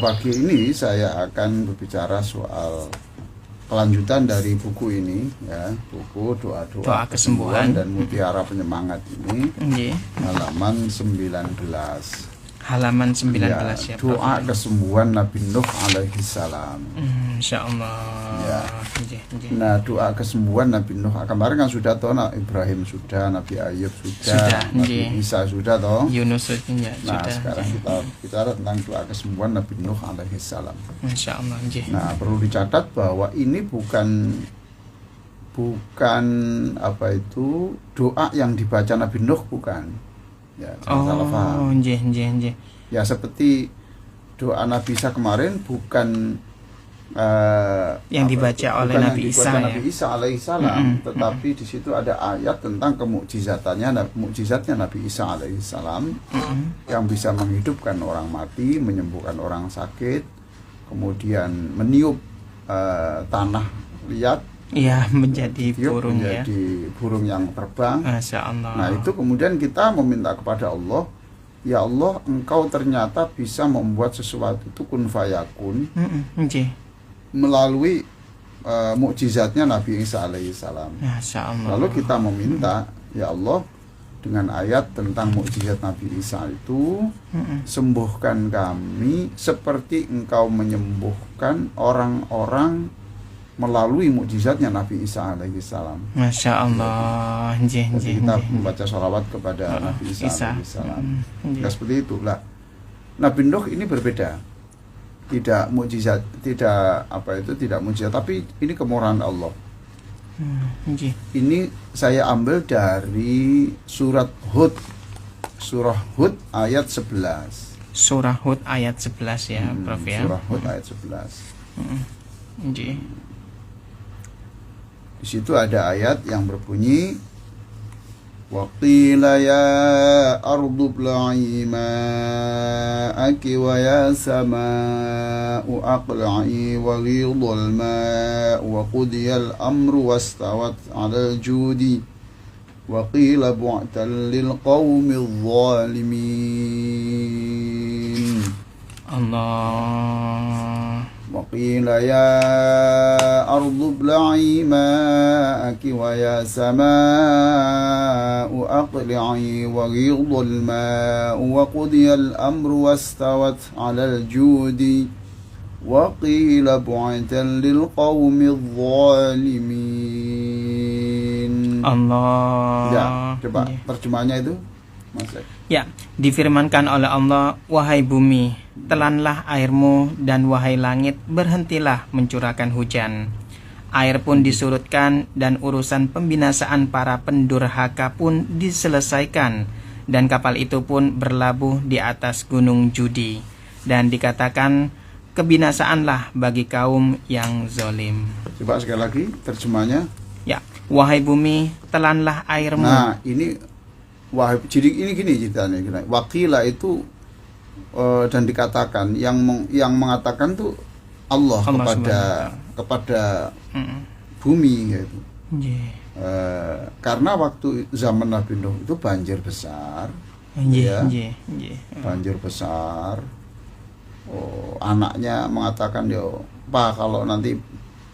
pagi ini saya akan berbicara soal kelanjutan dari buku ini, ya, buku doa-doa kesembuhan dan mutiara penyemangat ini, halaman 19. Halaman 19 ya, doa kesembuhan Nabi Nuh alaihi salam. Insyaallah. Ya. Nah, doa kesembuhan Nabi Nuh kemarin kan sudah toh, Nabi Ibrahim sudah, Nabi Ayub sudah, Nabi Isa sudah toh. Yunus sudah. Nah, sekarang kita bicara tentang doa kesembuhan Nabi Nuh alaihi salam. Insyaallah. Nah, perlu dicatat bahwa ini bukan apa itu doa yang dibaca Nabi Nuh, bukan. Ya, salah paham. Ya, seperti doa Nabi Isa kemarin bukan yang dibaca oleh Nabi Isa, Nabi Isa alaihissalam, tetapi di situ ada ayat tentang mukjizatnya Nabi Isa alaihissalam, yang bisa menghidupkan orang mati, menyembuhkan orang sakit, kemudian meniup tanah liat. Iya, menjadi burung, menjadi burung yang terbang. Masya Allah. Nah, itu kemudian kita meminta kepada Allah, ya Allah, Engkau ternyata bisa membuat sesuatu itu kun fayakun melalui mukjizatnya Nabi Isa alaihissalam. Masya Allah. Lalu kita meminta, ya Allah, dengan ayat tentang mukjizat Nabi Isa itu, sembuhkan kami seperti Engkau menyembuhkan orang-orang melalui mukjizatnya Nabi Isa alaihissalam. Masya Allah. Jadi kita membaca sholawat kepada Nabi Isa alaihissalam. Ya, seperti itulah. Nabi Nuh ini berbeda. Tidak mukjizat, tidak mukjizat, tapi ini kemurahan Allah. Ini saya ambil dari surat Hud. Surah Hud ayat 11. Surah Hud ayat 11 ya, Prof ya. Surah Hud ayat 11. Di situ ada ayat yang berbunyi, wa qila ya ardu bla'i ma'aki wa ya sama'u aqla'i wa ghidhal ma'u wa qudiyal amru wastawat 'alal judi wa qila bu'tan lil qaumil zalimin. Allah. وقيل يا أرض ابلعي ماءك ويا سماء أقلعي وغيض الماء وقضي الأمر واستوت على الجود وقيل بعدا للقوم الظالمين. Allah. Ya, coba terjemahnya itu, Mas. Ya, difirmankan oleh Allah, wahai bumi, telanlah airmu, dan wahai langit, berhentilah mencurahkan hujan. Air pun disurutkan, dan urusan pembinasaan para pendurhaka pun diselesaikan, dan kapal itu pun berlabuh di atas gunung Judi. Dan dikatakan, kebinasaanlah bagi kaum yang zalim. Coba sekali lagi terjemahnya. Ya, wahai bumi, telanlah airmu. Nah, ini wahai, jadi ini gini ceritanya. Wakila itu dan dikatakan yang mengatakan tuh Allah kepada bumi, gitu. Karena waktu zaman Nabi Nuh itu banjir besar, banjir besar. Anaknya mengatakan, yo Pak, kalau nanti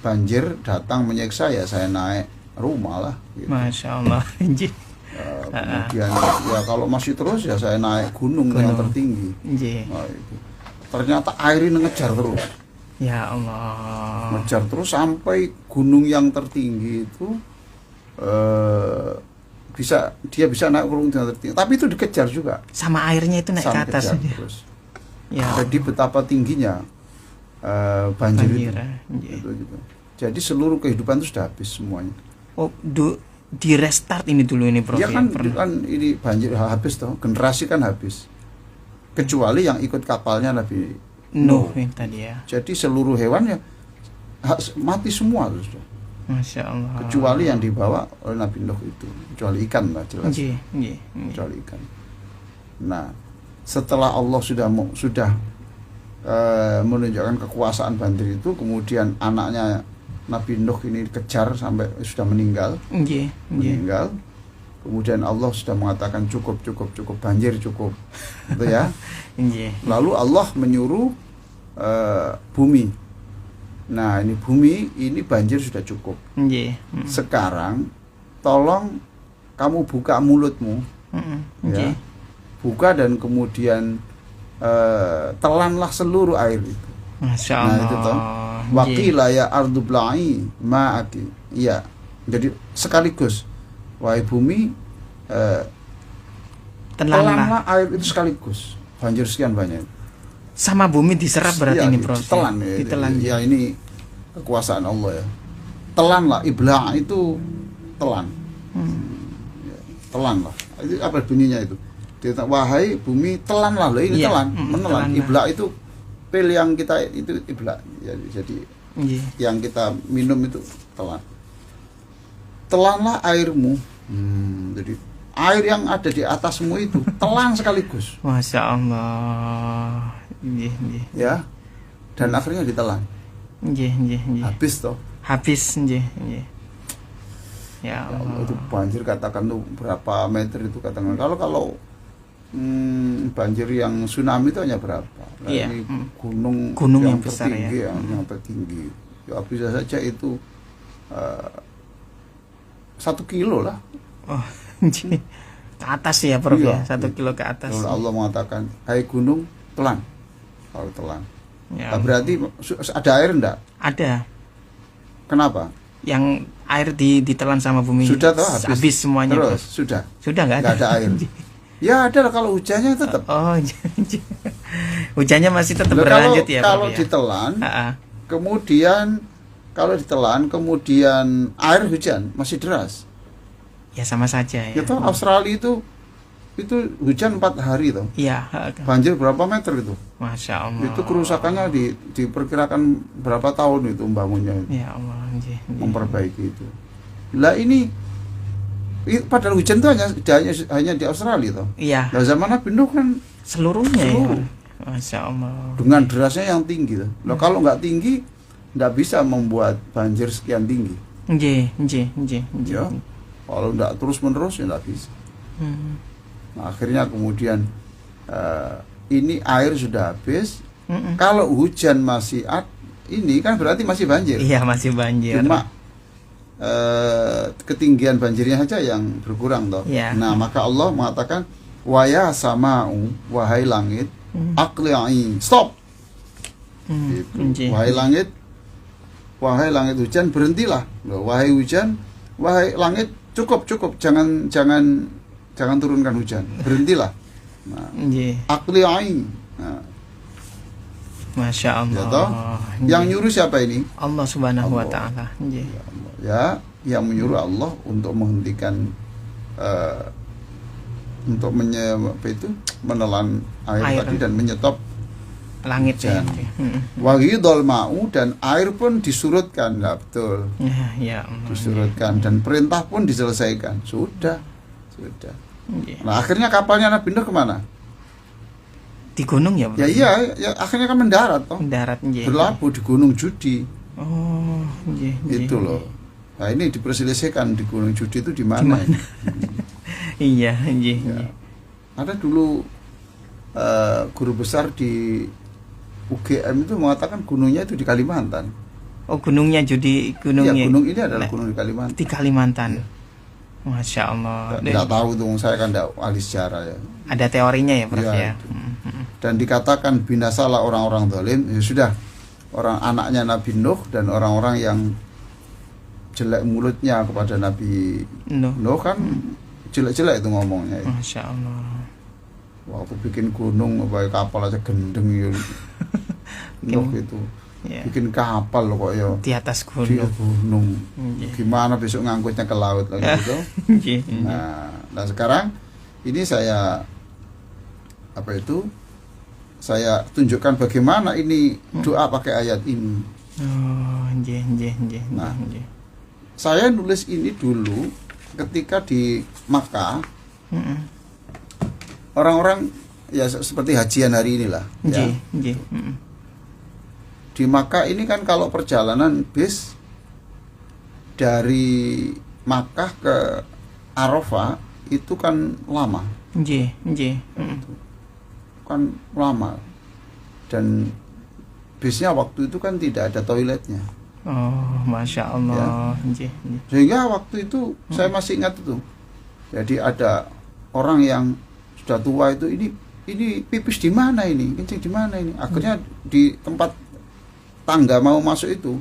banjir datang menyiksa ya saya naik rumah lah. Gitu. Masya Allah. Kemudian ya kalau masih terus ya saya naik gunung yang tertinggi. Nah, itu. Ternyata air ini ngejar terus. Ya Allah. Ngejar terus sampai gunung yang tertinggi itu dia bisa naik gunung yang tertinggi. Tapi itu dikejar juga. Sama airnya itu naik ke atas. Terus. Ya. Jadi betapa tingginya banjir itu. Gitu. Jadi seluruh kehidupan itu sudah habis semuanya. Oh, di restart ini dulu ini, Prof. Ya kan ini banjir habis toh, generasi kan habis. Kecuali yang ikut kapalnya Nabi Nuh tadi ya. Jadi seluruh hewannya mati semua terus. Masya Allah. Kecuali yang dibawa oleh Nabi Nuh itu, kecuali ikan lah jelas. Kecuali ikan. Nah, setelah Allah sudah menunjukkan kekuasaan banjir itu, kemudian anaknya Nabi Nuh ini kejar sampai sudah meninggal. Meninggal. Kemudian Allah sudah mengatakan cukup banjir cukup. Gitu ya. Lalu Allah menyuruh bumi. Nah, ini bumi, ini banjir sudah cukup. Nggih. Sekarang tolong kamu buka mulutmu, ya, buka dan kemudian telanlah seluruh air itu. Masya Nah, Allah. itu toh. Waqila ya ardu bla'i ma'aki. Iya. Jadi sekaligus, wahai bumi, telanlah air itu sekaligus. Banjir sekian banyak. Sama bumi diserap berarti Ya, ini, Prof. ditelan ya. Ditelan. Ya, ini kekuasaan Allah ya. Telanlah, ibla' itu telan. Ya, telanlah. Itu apa bunyinya itu? Dia, wahai bumi, telanlah. Loh, ini Iya, telan, menelan. telanlah. Ibla' itu pil yang kita itu ibla'. Ya, jadi Nggih. yang kita minum itu telan. Telanlah airmu. Jadi air yang ada di atasmu itu telan sekaligus. Masya Allah. Nggih, nggih. Ya. Dan akhirnya ditelan. Nggih, nggih, nggih. Habis toh. Habis, nggih, nggih. Ya Ya Allah, Allah. itu banjir katakan tuh berapa meter itu katakan. Kalau banjir yang tsunami itu hanya berapa? Nah, Iya. ini gunung Yang besar tertinggi, ya. yang tertinggi. Ya bisa saja itu 1 kilo lah. Oh, nggih. Ke atas ya, Prof Iya. ya. 1 kilo ke atas. Lalu Allah mengatakan, hai gunung, telan. Kalau telan. Ya Nah, Allah. berarti ada air enggak? Ada Kenapa? yang air ditelan sama bumi. Sudah toh habis semuanya, Terus Prof. sudah. Sudah nggak Nggak ada air. Ya ada lah, kalau hujannya tetap. Oh, hujannya masih tetap Loh, berlanjut ya, Prof, kalau ya? ditelan, Ah, kemudian kalau ditelan, kemudian air hujan masih deras. ya sama saja ya. Itu Australia itu hujan 4 hari tuh. Iya, Banjir berapa meter itu? Masya Allah. Itu kerusakannya diperkirakan berapa tahun itu membangunnya itu, Ya Allah, nggih, nggih. memperbaiki itu. Lah ini padahal hujan itu hanya di Australia tuh. Iya, Nah, zaman Nabi Nuh kan seluruhnya ya. Seluruh. Masya Allah. dengan derasnya yang tinggi tuh. Loh, kalau nggak tinggi nggak bisa membuat banjir sekian tinggi. Nggih, nggih, nggih, nggih. Ya. Kalau nggak terus-menerus ya nggak bisa. Hmm. Nah, akhirnya kemudian ini air sudah habis. Mm-mm. Kalau hujan masih ini kan berarti masih banjir. Iya, masih banjir. Cuma ketinggian banjirnya saja yang berkurang toh. Iya. Nah, maka Allah mengatakan waya sama'u, wahai langit, aqli'i, stop. Gitu. Nggih. Wahai langit hujan, berhentilah. Loh, wahai hujan, wahai langit, cukup, jangan turunkan hujan, berhentilah. Nah, Nggih. aqli'i. Nah, Masya Allah. ya toh? Nggih. Yang nyuruh siapa ini? Allah Subhanahu wa Allah. taala. Nggih. Ya, yang menyuruh Allah untuk menghentikan untuk menelan air Air. tadi dan menyetop Langit ya. hujan. Nggih. Mm-mm. Waghidul ma'u, dan air pun disurutkan. Nah, betul. Ya Allah. Disurutkan dan perintah pun diselesaikan. Sudah. Nggih. Nah, akhirnya kapalnya Nabi Nuh kemana? Di gunung ya, Bro? Ya iya, ya akhirnya kan mendarat toh. Mendarat, nggih. Berlabuh di Gunung Judi. Oh, nggih, nggih. Itu loh. Nah, ini diperselisihkan di Gunung Judi itu di mana? Di mana? Iya, nggih, Ya. nggih. Ada dulu guru besar di UGM itu mengatakan gunungnya itu di Kalimantan. Oh, gunungnya Judi, Iya, gunungnya. gunung ini adalah Nah, gunung di Kalimantan. di Kalimantan. Masya Allah. Tidak tahu tuh, saya kan tidak ahli sejarah ya. Ada teorinya ya, Prof Iya, ya. itu. Dan dikatakan binasalah orang-orang zalim. Ya sudah, orang anaknya Nabi Nuh dan orang-orang yang jelek mulutnya kepada Nabi Nuh. Nuh kan jelek-jelek itu ngomongnya. Masya Allah. Waktu bikin gunung, kapal aja gendeng ya. Nuh itu Ya. bikin kapal loh kok ya. Di atas Di gunung. gunung. Nggih. Gimana besok ngangkutnya ke laut lagi gitu. Nggih, nggih. Nah sekarang ini saya saya tunjukkan bagaimana ini doa pakai ayat ini. Oh, nggih, nggih, nggih, Nah. nggih. Saya nulis ini dulu ketika di Makkah. Mm-mm. Orang-orang ya seperti hajian hari inilah ya. Nggih, nggih. Mm-mm. Di Makkah ini kan kalau perjalanan bis dari Makkah ke Arafah itu kan lama. Nggih, nggih. Mm-mm. Kan lama. Dan bisnya waktu itu kan tidak ada toiletnya. Oh, Masya Allah. Ya. Sehingga waktu itu saya masih ingat itu. Jadi ada orang yang sudah tua itu, ini pipis di mana ini, kencing di mana ini. Akhirnya di tempat tangga mau masuk itu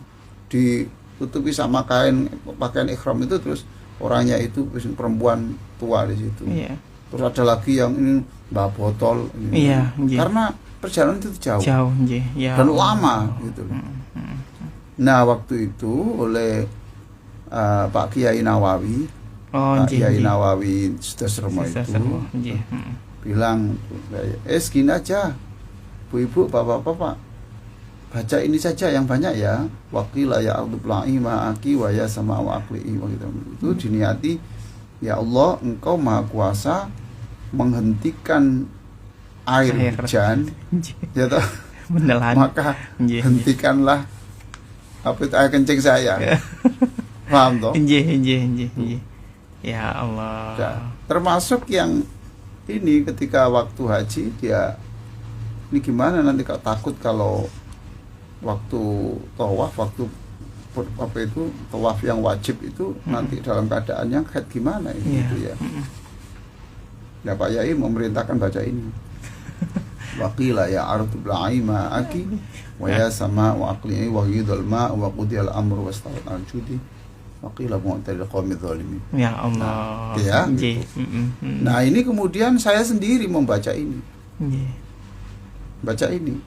ditutupi sama pakaian ikhram itu, terus orangnya itu perempuan tua di situ. Iya. Terus ada lagi yang ini bawa botol ini. Iya, karena perjalanan itu jauh. Ya. Dan lama gitu. Nah, waktu itu oleh Pak Kiai Nawawi, Pak Kiai Nawawi Sudarsono itu bilang, gini aja, bu-ibu, bapak-bapak, baca ini saja yang banyak ya. Waqila ya ardubla'i ma'aki wa ya sama wa aqli'i. Itu diniati, ya Allah, Engkau Maha Kuasa menghentikan air hujan, ya toh? Maka hentikanlah apa itu air kencing saya. Paham toh? Ya Allah. Ya, termasuk yang ini ketika waktu haji, dia ini gimana nanti kalau takut kalau waktu tawaf, waktu apa itu tawaf yang wajib itu nanti dalam keadaan yang haid gimana ini gitu ya. Ya Pak Yai memerintahkan baca ini. Waqila ya ardu bla'i ma'aki wa ya sama wa aqli'i wa yudhal ma' wa qudiyal amru wa stawat al-judi wa qila mu'tadil qawmi dhalimin. Ya Allah. Nah, ya, gitu. Nah ini kemudian saya sendiri membaca ini. Baca ini.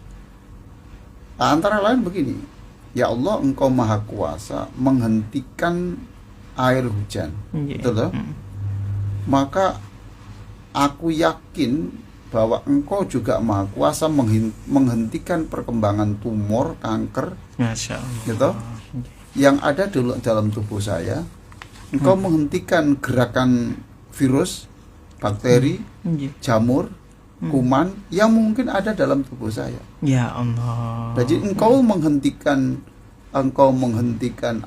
Antara lain begini, ya Allah, Engkau Maha Kuasa menghentikan air hujan. Betul toh? Maka aku yakin bahwa Engkau juga Maha Kuasa menghentikan perkembangan tumor, kanker, gitu, yang ada dalam tubuh saya. Engkau menghentikan gerakan virus, bakteri, jamur, kuman yang mungkin ada dalam tubuh saya. Ya Allah. Jadi Engkau menghentikan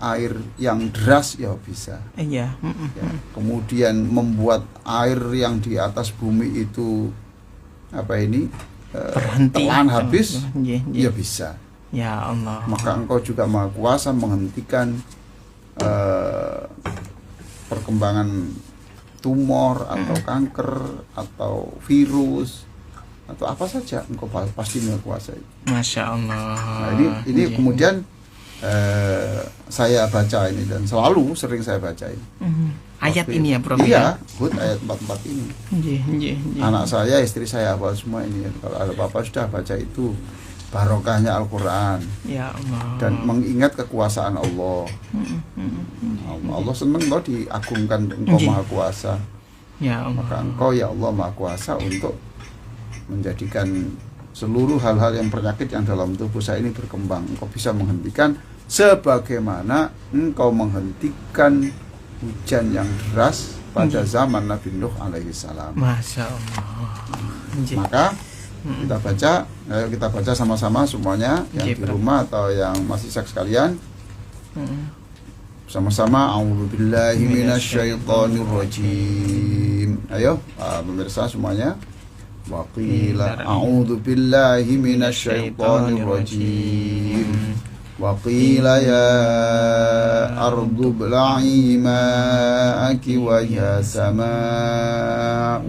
air yang deras, ya bisa. Ya. Kemudian membuat air yang di atas bumi itu telan habis, ya bisa. Ya Allah. Maka Engkau juga Maha Kuasa menghentikan perkembangan tumor atau kanker atau virus atau apa saja, Engkau pasti Maha Kuasa. Masya Allah. Nah, ini kemudian saya baca ini dan sering saya baca ini. Ayat ini ya Prof. Iya, ayat 44 ini. Anak saya, istri saya, apa semua ini. Kalau ada apa-apa sudah baca itu, barokahnya Al-Quran. Ya Allah. Dan mengingat kekuasaan Allah. Allah senang loh diagungkan, Engkau Maha Kuasa. Ya Allah. Maka Engkau ya Allah Maha Kuasa untuk menjadikan seluruh hal-hal yang penyakit yang dalam tubuh saya ini berkembang. Engkau bisa menghentikan sebagaimana Engkau menghentikan hujan yang deras pada zaman Nabi Nuh alaihi salam. Masya Allah. Maka kita baca sama-sama semuanya, yang di rumah atau yang masih seks sekalian. Sama-sama, a'udzubillahi minasyaitonir rajim. Ayo, pemirsa semuanya. Wa qila a'udzubillahi minasyaitonir rajim. وقيل يا أرض ابلعي ماءك ويا سماء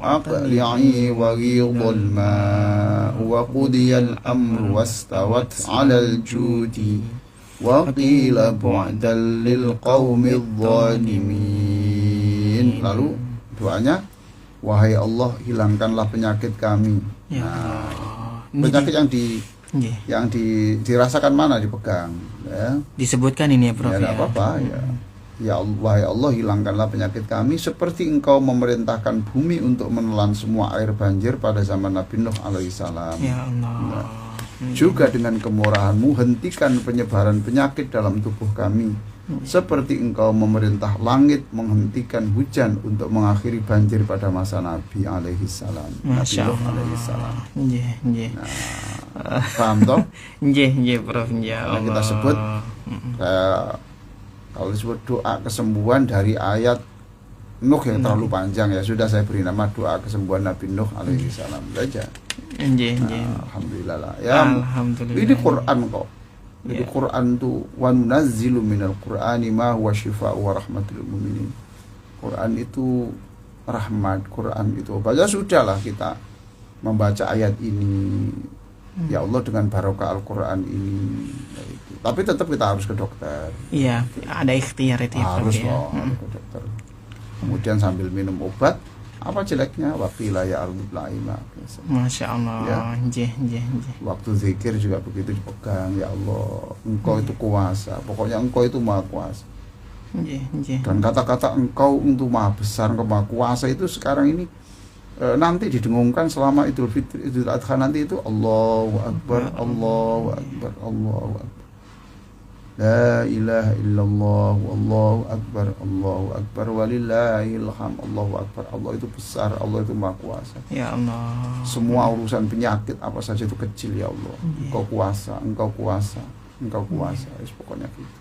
أقلعي وغيض الماء وقضي الأمر واستوت على الجود وقيل بعدا للقوم الظالمين. Lalu doanya, wahai Allah, hilangkanlah penyakit kami. Penyakit yang dirasakan mana, dipegang, ya. Disebutkan ini ya Prof. Ya, apa-apa ya. Ya Allah, wahai Allah, hilangkanlah penyakit kami seperti Engkau memerintahkan bumi untuk menelan semua air banjir pada zaman Nabi Nuh alaihissalam. Ya Allah. Juga dengan kemurahan-Mu hentikan penyebaran penyakit dalam tubuh kami. Seperti Engkau memerintah langit menghentikan hujan untuk mengakhiri banjir pada masa Nabi alaihissalam. Nabi Nuh alaihissalam. Paham toh? Prof. Nah, kita sebut kalau disebut doa kesembuhan dari ayat Nuh yang terlalu panjang ya, sudah saya beri nama doa kesembuhan Nabi Nuh alaihi salam saja. Alhamdulillah lah ya. Alhamdulillah. Ini Quran kok. Jadi Ya. Quran tuh wa nunazzilu minal Qur'ani ma huwa syifaa'u wa rahmatul mu'minin. Quran itu rahmat, Quran itu obat. Ya sudahlah kita membaca ayat ini. Ya Allah dengan barokah Al-Qur'an ini. Ya itu. Tapi tetap kita harus ke dokter. Iya, ada ikhtiar itu ya. Harus Pak, ya. loh ke dokter. Kemudian sambil minum obat, apa jeleknya? Waqila ya al-mutlaima. Masya Allah. Ya. Nggih. Waktu zikir juga begitu, dipegang, ya Allah, Engkau itu kuasa. Pokoknya Engkau itu maha kuasa. Nggih. Dan kata-kata Engkau itu maha besar, Engkau maha kuasa itu sekarang ini nanti didengungkan selama Idul Fitri, Idul Adha nanti itu Allahu Akbar, Allahu Akbar, Allahu Akbar. La ilaha illallah, wallahu akbar, Allahu akbar, walillahil hamd, Allahu akbar. Allah itu besar, Allah itu maha kuasa. Ya Allah. Semua urusan penyakit apa saja itu kecil ya Allah. Engkau kuasa, Engkau kuasa, Engkau kuasa. Pokoknya gitu.